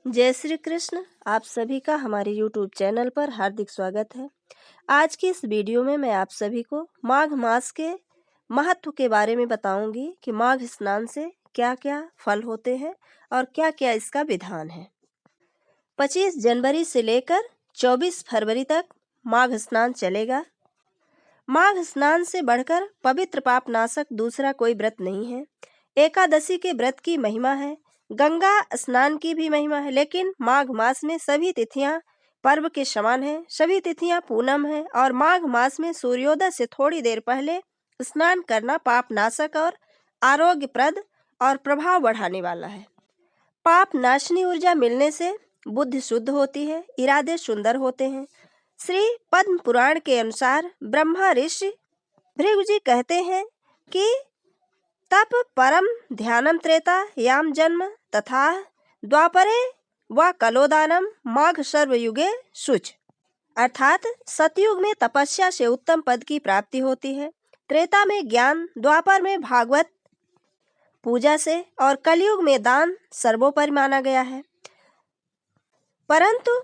जय श्री कृष्ण। आप सभी का हमारे YouTube चैनल पर हार्दिक स्वागत है। आज की इस वीडियो में मैं आप सभी को माघ मास के महत्व के बारे में बताऊंगी कि माघ स्नान से क्या क्या फल होते हैं और क्या क्या इसका विधान है। 25 जनवरी से लेकर 24 फरवरी तक माघ स्नान चलेगा। माघ स्नान से बढ़कर पवित्र पाप नाशक दूसरा कोई व्रत नहीं है। एकादशी के व्रत की महिमा है, गंगा स्नान की भी महिमा है, लेकिन माघ मास में सभी तिथियां पर्व के समान हैं। सभी तिथियां पूनम है और माघ मास में सूर्योदय से थोड़ी देर पहले स्नान करना पाप नाशक और आरोग्यप्रद और प्रभाव बढ़ाने वाला है। पाप नाशनी ऊर्जा मिलने से बुद्धि शुद्ध होती है, इरादे सुंदर होते हैं। श्री पद्म पुराण के अनुसार ब्रह्मा ऋषि भृगु जी कहते हैं कि तप परम ध्यानम त्रेता याम जन्म तथा द्वापरे व कलोदानम माघ सर्वयुगे शुच। अर्थात सतयुग में तपस्या से उत्तम पद की प्राप्ति होती है, त्रेता में ज्ञान, द्वापर में भागवत पूजा से और कलयुग में दान सर्वोपरि माना गया है। परंतु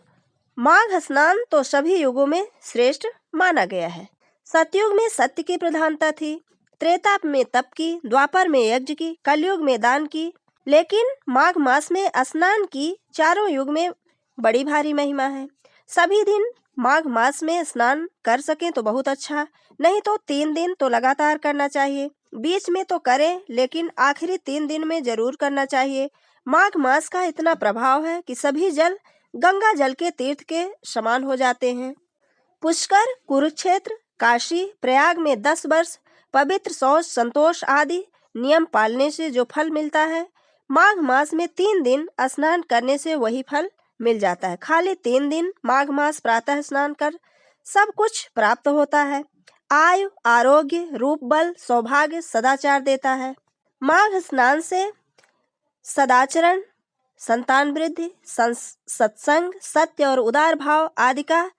माघ स्नान तो सभी युगों में श्रेष्ठ माना गया है। सतयुग में सत्य की प्रधानता थी, त्रेता में तप की, द्वापर में यज्ञ की, कलयुग में दान की, लेकिन माघ मास में स्नान की चारों युग में बड़ी भारी महिमा है। सभी दिन माघ मास में स्नान कर सकें तो बहुत अच्छा, नहीं तो 3 दिन तो लगातार करना चाहिए। बीच में तो करें, लेकिन आखिरी 3 दिन में जरूर करना चाहिए। माघ मास का इतना प्रभाव है कि सभी जल गंगा जल के तीर्थ के समान हो जाते हैं। पुष्कर, कुरुक्षेत्र, काशी, प्रयाग में 10 वर्ष पवित्र शौच, संतोष आदि नियम पालने से जो फल मिलता है, माघ मास में 3 दिन स्नान करने से वही फल मिल जाता है। खाली 3 दिन माघ मास प्रातः स्नान कर सब कुछ प्राप्त होता है। आयु, आरोग्य, रूप बल, सौभाग्य, सदाचार देता है। माघ स्नान से सदाचरण, संतान वृद्धि, सत्संग, सत्य और उदार भाव आदि का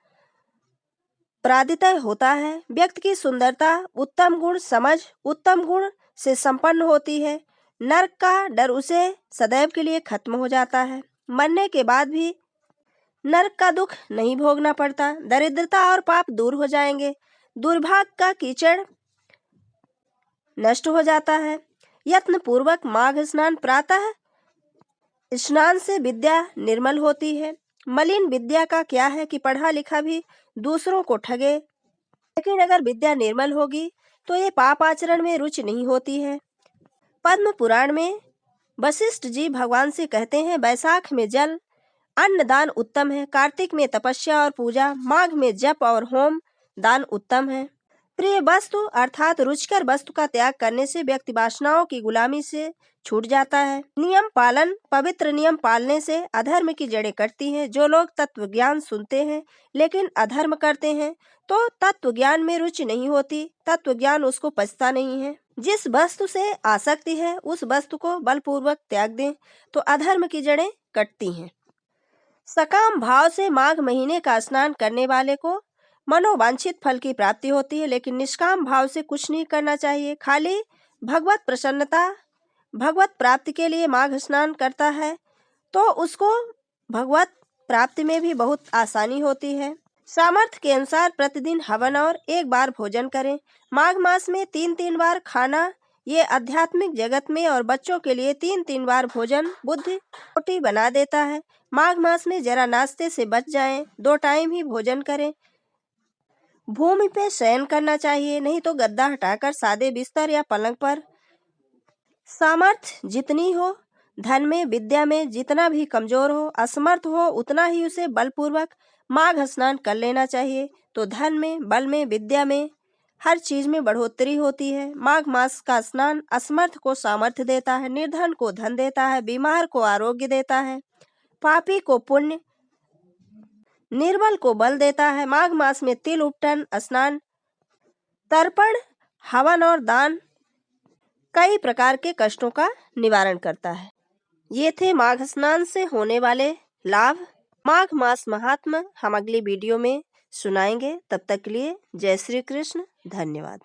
प्रादितय होता है। व्यक्ति की सुंदरता, उत्तम गुण, समझ उत्तम गुण से संपन्न होती है। नरक का डर उसे सदैव के लिए खत्म हो जाता है। मरने के बाद भी नरक का दुख नहीं भोगना पड़ता। दरिद्रता और पाप दूर हो जाएंगे। दुर्भाग्य का कीचड़ नष्ट हो जाता है। यत्न पूर्वक माघ स्नान प्रातः स्नान से विद्या निर्मल होती है। मलिन विद्या का क्या है कि पढ़ा लिखा भी दूसरों को ठगे, लेकिन अगर विद्या निर्मल होगी तो ये पाप आचरण में रुचि नहीं होती है। पद्म पुराण में वशिष्ठ जी भगवान से कहते हैं, बैसाख में जल अन्न दान उत्तम है, कार्तिक में तपस्या और पूजा, माघ में जप और होम दान उत्तम है। प्रिय वस्तु अर्थात रुचिकर वस्तु का त्याग करने से व्यक्ति वासनाओं की गुलामी से छूट जाता है। नियम पालन, पवित्र नियम पालने से अधर्म की जड़ें कटती हैं। जो लोग तत्व ज्ञान सुनते हैं लेकिन अधर्म करते हैं तो तत्व ज्ञान में रुचि नहीं होती, तत्व ज्ञान उसको पचता नहीं है। जिस वस्तु से आसक्ति है उस वस्तु को बलपूर्वक त्याग दें तो अधर्म की जड़ें कटती हैं। सकाम भाव से माघ महीने का स्नान करने वाले को मनोवांछित फल की प्राप्ति होती है, लेकिन निष्काम भाव से कुछ नहीं करना चाहिए। खाली भगवत प्रसन्नता, भगवत प्राप्ति के लिए माघ स्नान करता है तो उसको भगवत प्राप्ति में भी बहुत आसानी होती है। सामर्थ्य के अनुसार प्रतिदिन हवन और 1 बार भोजन करें। माघ मास में 3-3 बार खाना ये आध्यात्मिक जगत में और बच्चों के लिए 3-3 बार भोजन बुद्धि छोटी बना देता है। माघ मास में जरा नाश्ते से बच जाएं, 2 टाइम ही भोजन करें। भूमि पे शयन करना चाहिए, नहीं तो गद्दा हटाकर सादे बिस्तर या पलंग पर। सामर्थ्य जितनी हो, धन में विद्या में जितना भी कमजोर हो, असमर्थ हो, उतना ही उसे बलपूर्वक माघ स्नान कर लेना चाहिए तो धन में, बल में, विद्या में, हर चीज में बढ़ोतरी होती है। माघ मास का स्नान असमर्थ को सामर्थ्य देता है, निर्धन को धन देता है, बीमार को आरोग्य देता है, पापी को पुण्य, निर्बल को बल देता है। माघ मास में तिल उपटन, स्नान, तर्पण, हवन और दान कई प्रकार के कष्टों का निवारण करता है। ये थे माघ स्नान से होने वाले लाभ। माघ मास महात्म्य हम अगली वीडियो में सुनाएंगे। तब तक के लिए जय श्री कृष्ण, धन्यवाद।